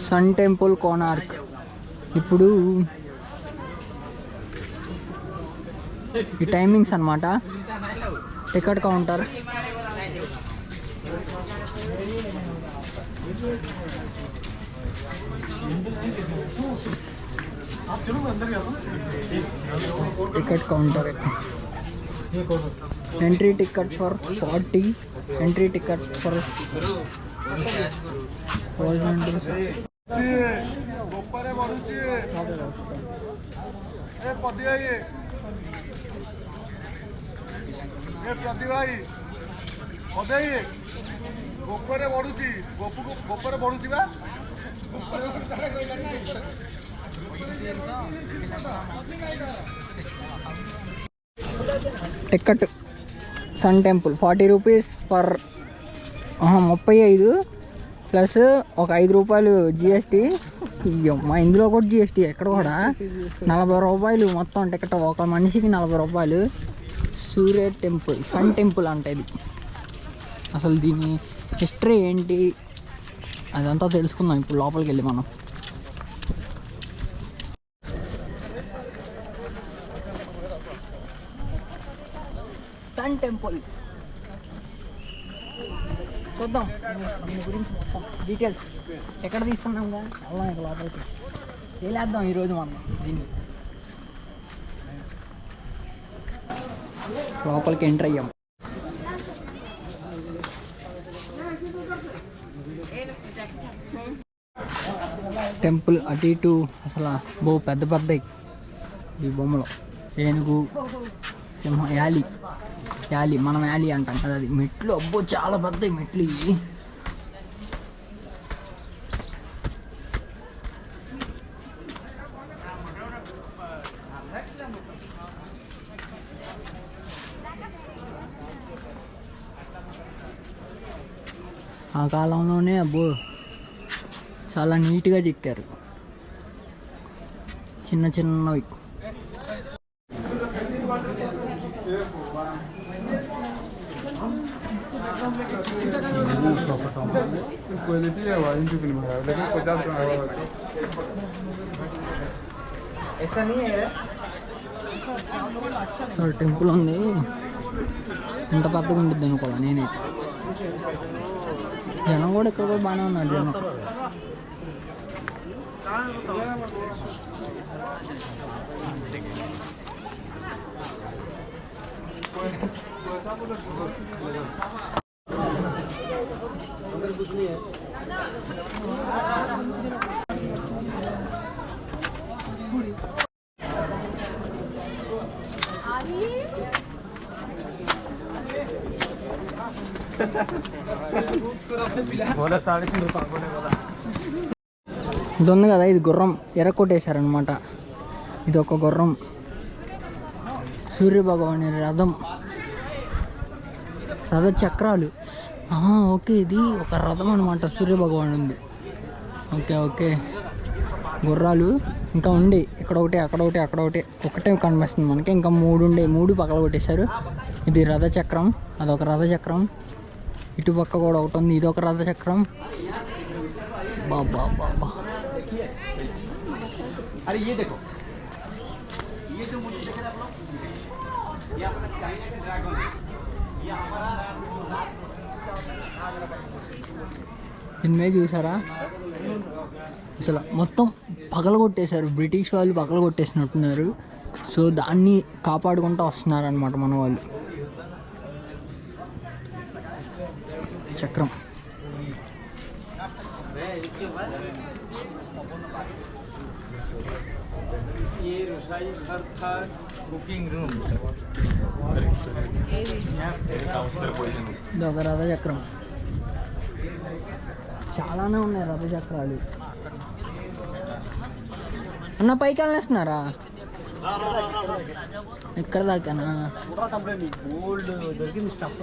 Sun temple Konark. ఇప్పుడు ఈ timings అన్నమాట. Ticket counter. Ticket counter. Entry ticket for 40, entry ticket for 400. Ticket Sun Temple 40 rupees for 35 plus ఒక 5 రూపాయలు GST. మా ఇందులో కూడా జిఎస్టీ, ఎక్కడ కూడా 40 రూపాయలు మొత్తం టికెట్, ఒక మనిషికి 40 రూపాయలు. సూర్య టెంపుల్, సన్ టెంపుల్ అంటే ఇది. అసలు దీని హిస్టరీ ఏంటి అదంతా తెలుసుకుందాం ఇప్పుడు లోపలికి వెళ్ళి మనం. సన్ టెంపుల్ చూద్దాం దీని గురించి మొత్తం డీటెయిల్స్. ఎక్కడ తీసుకున్నాం కదా అలా ఇక లోపలికి వెళ్ళేద్దాం ఈరోజు మనం. దీన్ని లోపలికి ఎంటర్ అయ్యాం. టెంపుల్ అటు ఇటు అసలు పెద్ద పెద్ద ఈ బొమ్మలు. ఏనుగు, సింహం, యాలి. మనం యాలి అంటాం కదా, అది. మెట్లు అబ్బో చాలా పెద్ద మెట్లు ఇవి. ఆ కాలంలోనే అబ్బో చాలా నీట్గా చెక్కారు, చిన్న చిన్నవి. టెంపుల్ ఉంది, ఇంత పెద్దగా ఉంటుంది అనుకోవాలి నేనైతే. జనం కూడా ఇక్కడ కూడా బాగానే ఉన్నారు జనం. ఇది ఉంది కదా, ఇది గుర్రం ఎరక్కొట్టేశారనమాట. ఇది ఒక గుర్రం, సూర్యభగవాని రథం, రథ చక్రాలు. ఓకే, ఇది ఒక రథం అనమాట, సూర్యభగవాన్ ఉంది. ఓకే గుర్రాలు ఇంకా ఉండే, ఇక్కడ ఒకటి అక్కడ ఒకటి అక్కడ ఒకటి, ఒకటే కనిపిస్తుంది మనకి. ఇంకా 3 ఉండే, 3 పక్కన కొట్టేశారు. ఇది రథచక్రం, అదొక రథచక్రం. ఇటు పక్క కూడా ఒకటి ఉంది, ఇది ఒక రథచక్రం. బాబా అరే ये देखो, ये जो मुझे देख रहे आप लोग, ये अपना चाइना का ड्रैगन है, ये हमारा ఇన్మే చూసారా అసలు మొత్తం పగలగొట్టేశారు. బ్రిటిష్ వాళ్ళు పగలగొట్టేసినట్టున్నారు. సో దాన్ని కాపాడుకుంటూ వస్తున్నారు అనమాట మన వాళ్ళు. చక్రం. కుకింగ్ రూమ్, ఇది ఒక రథచక్రం. చాలానే ఉన్నాయి రథచక్రాలు. అన్న పైకి వెళ్ళేస్తున్నారా? ఎక్కడ దాకానా? గోల్డ్ దొరికింది స్టఫ్.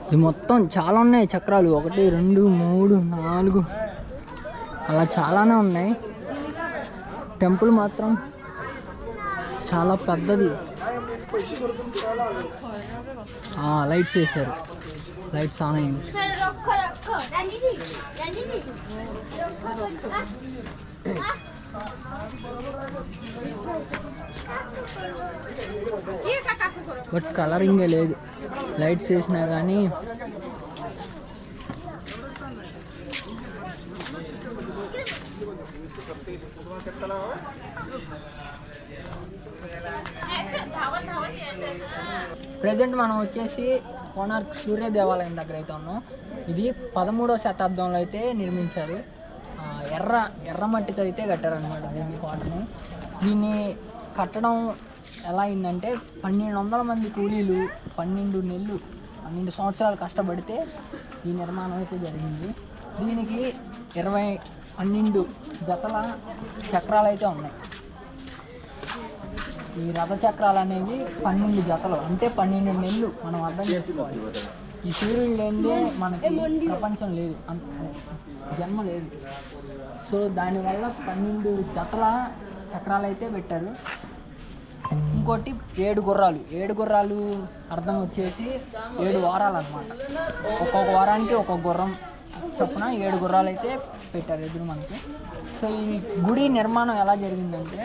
ఇది మొత్తం చాలా ఉన్నాయి చక్రాలు. 1 2 3 4 అలా చాలానే ఉన్నాయి. టెంపుల్ మాత్రం చాలా పెద్దది. లైట్స్ వేసారు, లైట్స్ ఆన్ అయింది. బట్ కలరింగే లేదు, లైట్స్ వేసినా కానీ. ప్రజెంట్ మనం వచ్చేసి కోనార్క్ సూర్య దేవాలయం దగ్గర అయితే ఉన్నాం. ఇది 13వ శతాబ్దంలో అయితే నిర్మించారు. ఎర్ర మట్టితో అయితే కట్టారనమాట దీన్ని కోటను. దీన్ని కట్టడం ఎలా అయిందంటే 1200 మంది కూలీలు 12 సంవత్సరాలు కష్టపడితే ఈ నిర్మాణం అయితే జరిగింది. దీనికి 12 జతల చక్రాలు అయితే ఉన్నాయి. ఈ రథ చక్రాలు అనేవి 12 జతలు, అంటే 12 నెలలు మనం అర్థం చేసుకోవాలి. ఈ సూర్యుడు లేనిదే మనకి ప్రపంచం లేదు, జన్మ లేదు. సో దానివల్ల 12 జతల చక్రాలు అయితే పెట్టారు. ఇంకోటి 7 గుర్రాలు అర్థం వచ్చేసి 7 వారాలు అన్నమాట. ఒక్కొక్క వారానికి ఒక్కొక్క గుర్రం చొప్పున 7 గుర్రాలు అయితే పెట్టారు ఎదురు మనకి. సో ఈ గుడి నిర్మాణం ఎలా జరిగిందంటే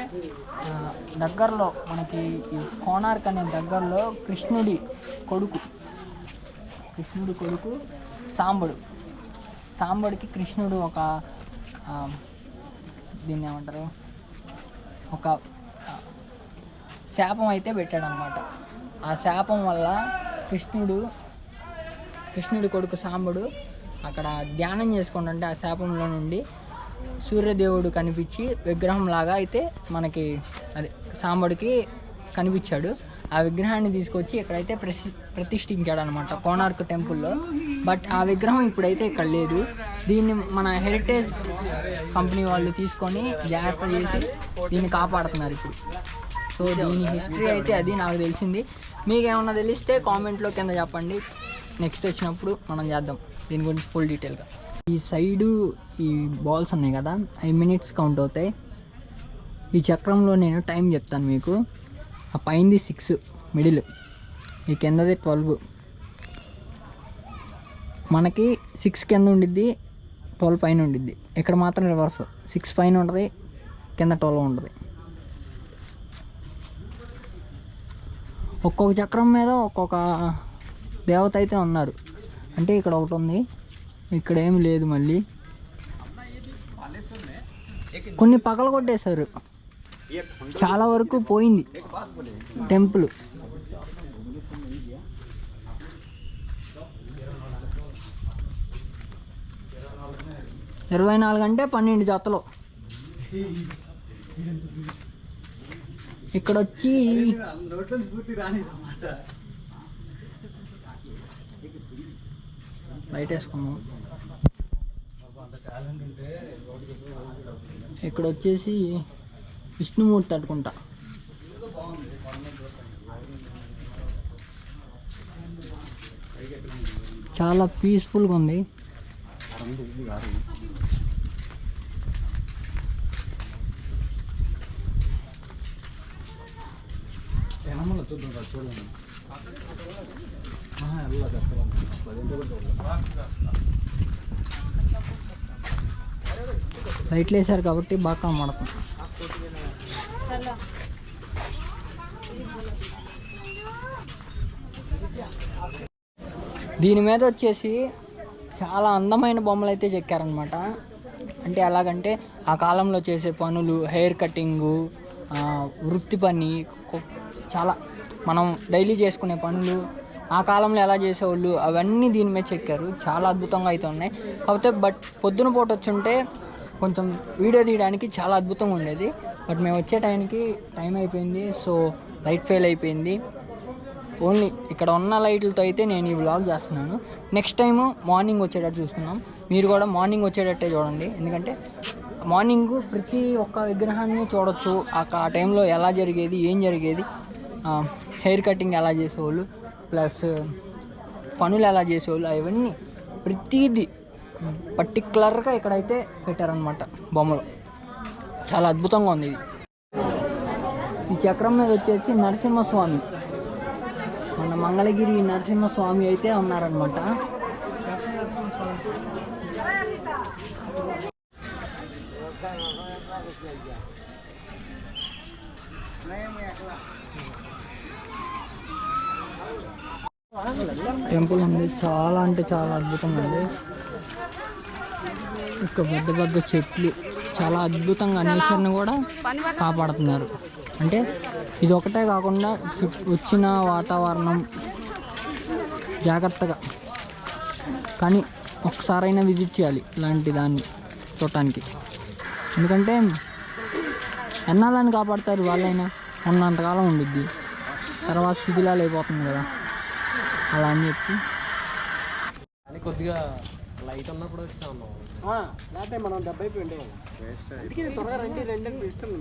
దగ్గరలో మనకి ఈ కోనార్క్ అనే దగ్గరలో కృష్ణుడి కొడుకు సాంబడికి కృష్ణుడు ఒక దీన్ని ఏమంటారు, ఒక శాపం అయితే పెట్టాడు అనమాట. ఆ శాపం వల్ల కృష్ణుడి కొడుకు సాంబడు అక్కడ ధ్యానం చేసుకుంటుంటే ఆ శాపంలో నుండి సూర్యదేవుడు కనిపించి విగ్రహంలాగా అయితే మనకి అదే సాంబడికి కనిపించాడు. ఆ విగ్రహాన్ని తీసుకొచ్చి ఇక్కడైతే ప్రతిష్ఠించాడు అనమాట కోనార్క్ టెంపుల్లో. బట్ ఆ విగ్రహం ఇప్పుడైతే ఇక్కడ లేదు. దీన్ని మన హెరిటేజ్ కంపెనీ వాళ్ళు తీసుకొని జాగ్రత్త చేసి దీన్ని కాపాడుతున్నారు ఇప్పుడు. సో దీని హిస్టరీ అయితే అది నాకు తెలిసింది. మీకు ఏమన్నా తెలిస్తే కామెంట్లో కింద చెప్పండి, నెక్స్ట్ వచ్చినప్పుడు మనం చేద్దాం దీని గురించి ఫుల్ డీటెయిల్గా. ఈ సైడు ఈ బాల్స్ ఉన్నాయి కదా, 5 మినిట్స్ కౌంట్ అవుతాయి. ఈ చక్రంలో నేను టైం చెప్తాను మీకు. ఆ పైంది 6, మిడిల్ ఈ కిందది 12. మనకి 6 కింద ఉండిద్ది, 12 పైన ఉండిద్ది. ఇక్కడ మాత్రం రివర్స్, 6 పైన ఉంటుంది, కింద 12 ఉంటుంది. ఒక్కొక్క చక్రం మీద ఒక్కొక్క దేవత అయితే ఉన్నారు. అంటే ఇక్కడ ఒకటి ఉంది, ఇక్కడ ఏం లేదు. మళ్ళీ కొన్ని పగల కొట్టేశారు, చాలా వరకు పోయింది టెంపుల్. ఇరవై 24 అంటే 12 జతలు. ఇక్కడ వచ్చి లైట్ వేసుకున్నాం. ఇక్కడ వచ్చేసి విష్ణుమూర్తి అనుకుంటా. చాలా పీస్ఫుల్గా ఉంది. లైట్లు వేసారు కాబట్టి బాగా కనబడుతుంది. దీని మీద వచ్చేసి చాలా అందమైన బొమ్మలు అయితే చెక్కారనమాట. అంటే ఎలాగంటే ఆ కాలంలో చేసే పనులు, హెయిర్ కటింగు, వృత్తి పని, చాలా మనం డైలీ చేసుకునే పనులు ఆ కాలంలో ఎలా చేసేవాళ్ళు అవన్నీ దీని మీద చెక్కారు. చాలా అద్భుతంగా అయితే ఉన్నాయి. కాకపోతే పొద్దున పూట వచ్చుంటే కొంచెం వీడియో తీయడానికి చాలా అద్భుతంగా ఉండేది. బట్ మేము వచ్చే టైం అయిపోయింది. సో లైట్ ఫెయిల్ అయిపోయింది. ఓన్లీ ఇక్కడ ఉన్న లైట్లతో అయితే నేను ఈ వ్లాగ్ చేస్తున్నాను. నెక్స్ట్ టైము మార్నింగ్ వచ్చేటట్టు చూస్తున్నాం. మీరు కూడా మార్నింగ్ వచ్చేటట్టే చూడండి. ఎందుకంటే మార్నింగ్ ప్రతి ఒక్క విగ్రహాన్ని చూడొచ్చు. ఆ టైంలో ఎలా జరిగేది, ఏం జరిగేది, హెయిర్ కటింగ్ ఎలా చేసేవాళ్ళు, ప్లస్ పనులు ఎలా చేసేవాళ్ళు, అవన్నీ ప్రతిదీ పర్టికులర్గా ఇక్కడైతే పెట్టారనమాట బొమ్మలు. చాలా అద్భుతంగా ఉంది ఇది. ఈ చక్రం మీద వచ్చేసి నరసింహస్వామి, మన మంగళగిరి నరసింహస్వామి అయితే ఉన్నారనమాట. టెంపుల్ ఉంది, చాలా అంటే చాలా అద్భుతంగా ఉంది. ఇక్కడ పెద్ద పెద్ద చెట్లు చాలా అద్భుతంగా నేచర్ని కూడా కాపాడుతున్నారు. అంటే ఇది ఒకటే కాకుండా వచ్చిన వాతావరణం జాగ్రత్తగా, కానీ ఒకసారైనా విజిట్ చేయాలి ఇలాంటి దాన్ని చూడటానికి. ఎందుకంటే ఎన్నాళ్ళని కాపాడతారు వాళ్ళైనా, ఉన్నంతకాలం ఉండిద్ది, తర్వాత శిథిలాలు అయిపోతుంది కదా, అలా అని చెప్పి. కొద్దిగా లైట్ ఉన్నప్పుడు వస్తా ఉన్నాం, లేకపోతే మనం 70 త్వరగా రండి 2 ఇస్తాం.